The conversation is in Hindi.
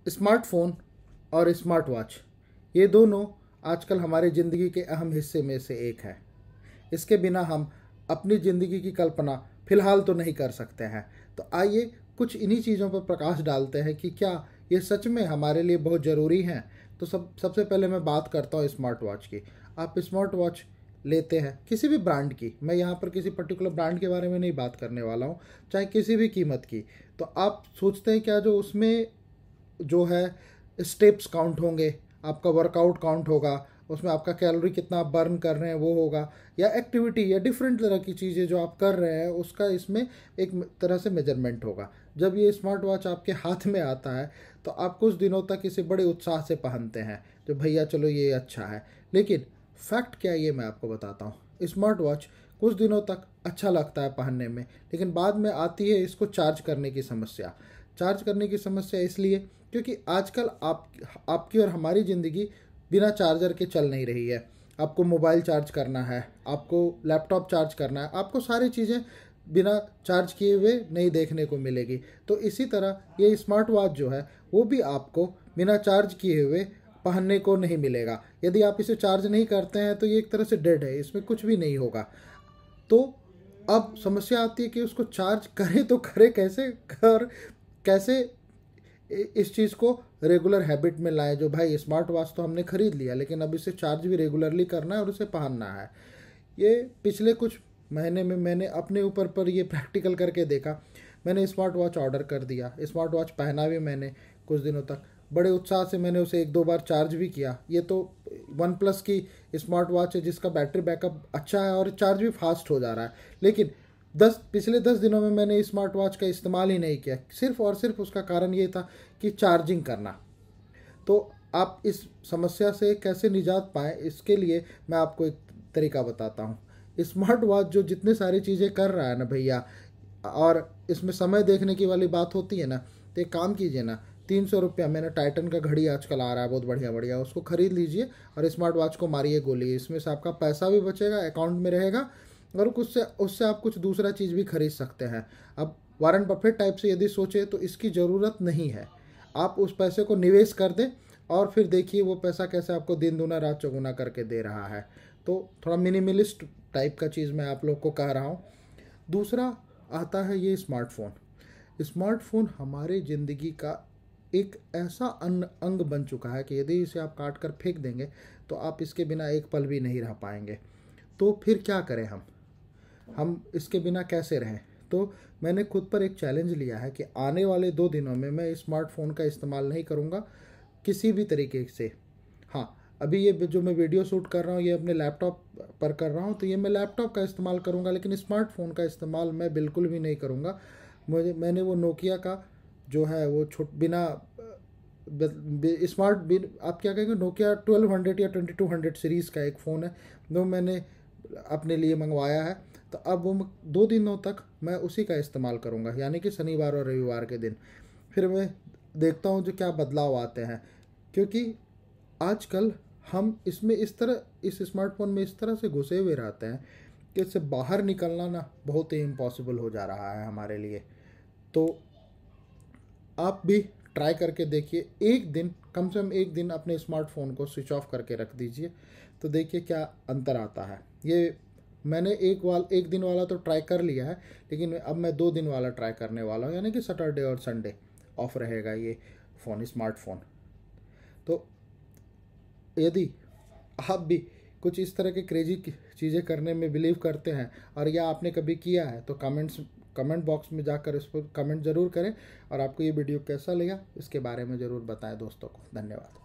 स्मार्टफ़ोन और स्मार्ट वॉच ये दोनों आजकल हमारे ज़िंदगी के अहम हिस्से में से एक है। इसके बिना हम अपनी ज़िंदगी की कल्पना फ़िलहाल तो नहीं कर सकते हैं। तो आइए कुछ इन्हीं चीज़ों पर प्रकाश डालते हैं कि क्या ये सच में हमारे लिए बहुत ज़रूरी हैं। तो सबसे पहले मैं बात करता हूँ स्मार्ट वॉच की। आप स्मार्ट वॉच लेते हैं किसी भी ब्रांड की, मैं यहाँ पर किसी पर्टिकुलर ब्रांड के बारे में नहीं बात करने वाला हूँ, चाहे किसी भी कीमत की। तो आप सोचते हैं क्या जो उसमें जो है स्टेप्स काउंट होंगे, आपका वर्कआउट काउंट होगा, उसमें आपका कैलोरी कितना आप बर्न कर रहे हैं वो होगा, या एक्टिविटी या डिफरेंट तरह की चीज़ें जो आप कर रहे हैं उसका इसमें एक तरह से मेजरमेंट होगा। जब ये स्मार्ट वॉच आपके हाथ में आता है तो आप कुछ दिनों तक इसे बड़े उत्साह से पहनते हैं, जो भैया चलो ये अच्छा है। लेकिन फैक्ट क्या है ये मैं आपको बताता हूँ। स्मार्ट वॉच कुछ दिनों तक अच्छा लगता है पहनने में, लेकिन बाद में आती है इसको चार्ज करने की समस्या। चार्ज करने की समस्या इसलिए क्योंकि आजकल आपकी और हमारी ज़िंदगी बिना चार्जर के चल नहीं रही है। आपको मोबाइल चार्ज करना है, आपको लैपटॉप चार्ज करना है, आपको सारी चीज़ें बिना चार्ज किए हुए नहीं देखने को मिलेगी। तो इसी तरह ये स्मार्ट वॉच जो है वो भी आपको बिना चार्ज किए हुए पहनने को नहीं मिलेगा। यदि आप इसे चार्ज नहीं करते हैं तो ये एक तरह से डेड है, इसमें कुछ भी नहीं होगा। तो अब समस्या आती है कि उसको चार्ज करें तो करें कैसे, और कैसे इस चीज़ को रेगुलर हैबिट में लाएं। जो भाई स्मार्ट वॉच तो हमने ख़रीद लिया, लेकिन अब इसे चार्ज भी रेगुलरली करना है और उसे पहनना है। ये पिछले कुछ महीने में मैंने अपने ऊपर पर ये प्रैक्टिकल करके देखा। मैंने स्मार्ट वॉच ऑर्डर कर दिया, स्मार्ट वॉच पहना भी मैंने कुछ दिनों तक, बड़े उत्साह से मैंने उसे 1-2 बार चार्ज भी किया। ये तो वन प्लस की स्मार्ट वॉच है जिसका बैटरी बैकअप अच्छा है और चार्ज भी फास्ट हो जा रहा है। लेकिन पिछले 10 दिनों में मैंने स्मार्ट वॉच का इस्तेमाल ही नहीं किया, सिर्फ और सिर्फ उसका कारण ये था कि चार्जिंग करना। तो आप इस समस्या से कैसे निजात पाएँ, इसके लिए मैं आपको एक तरीका बताता हूँ। स्मार्ट वॉच जो जितने सारी चीज़ें कर रहा है ना भैया, और इसमें समय देखने की वाली बात होती है ना, तो एक काम कीजिए ना, 300 रुपया, मैंने टाइटन का घड़ी आजकल आ रहा है बहुत बढ़िया बढ़िया, उसको ख़रीद लीजिए और स्मार्ट वॉच को मारिए गोली। इसमें से आपका पैसा भी बचेगा, अकाउंट में रहेगा, और उससे उससे आप कुछ दूसरा चीज़ भी खरीद सकते हैं। अब वारन बफेट टाइप से यदि सोचे तो इसकी ज़रूरत नहीं है। आप उस पैसे को निवेश कर दें और फिर देखिए वो पैसा कैसे आपको दिन दूना रात चौगुना करके दे रहा है। तो थोड़ा मिनिमलिस्ट टाइप का चीज़ मैं आप लोग को कह रहा हूँ। दूसरा आता है ये स्मार्टफ़ोन। स्मार्टफ़ोन हमारे ज़िंदगी का एक ऐसा अंग बन चुका है कि यदि इसे आप काट कर फेंक देंगे तो आप इसके बिना एक पल भी नहीं रह पाएंगे। तो फिर क्या करें हम इसके बिना कैसे रहें? तो मैंने खुद पर एक चैलेंज लिया है कि आने वाले 2 दिनों में मैं स्मार्टफ़ोन का इस्तेमाल नहीं करूँगा किसी भी तरीके से। हाँ, अभी ये जो मैं वीडियो शूट कर रहा हूँ ये अपने लैपटॉप पर कर रहा हूँ, तो ये मैं लैपटॉप का इस्तेमाल करूँगा, लेकिन स्मार्टफ़ोन का इस्तेमाल मैं बिल्कुल भी नहीं करूँगा। मैंने वो नोकिया का जो है वो बिना आप क्या कहेंगे, नोकिया 1200 या 2200 सीरीज़ का एक फ़ोन है जो मैंने अपने लिए मंगवाया है। तो अब वो 2 दिनों तक मैं उसी का इस्तेमाल करूँगा, यानी कि शनिवार और रविवार के दिन। फिर मैं देखता हूँ जो क्या बदलाव आते हैं, क्योंकि आजकल हम इसमें इस स्मार्टफोन में इस तरह से घुसे हुए रहते हैं कि इससे बाहर निकलना ना बहुत ही इम्पॉसिबल हो जा रहा है हमारे लिए। तो आप भी ट्राई करके देखिए, एक दिन, कम से कम एक दिन अपने स्मार्टफोन को स्विच ऑफ करके रख दीजिए, तो देखिए क्या अंतर आता है। ये मैंने एक दिन वाला तो ट्राई कर लिया है, लेकिन अब मैं 2 दिन वाला ट्राई करने वाला हूँ, यानी कि सैटरडे और संडे ऑफ रहेगा ये स्मार्टफोन। तो यदि आप भी कुछ इस तरह के क्रेजी चीज़ें करने में बिलीव करते हैं और या आपने कभी किया है तो कमेंट बॉक्स में जाकर इस पर कमेंट ज़रूर करें, और आपको ये वीडियो कैसा लगा इसके बारे में ज़रूर बताएं दोस्तों को। धन्यवाद।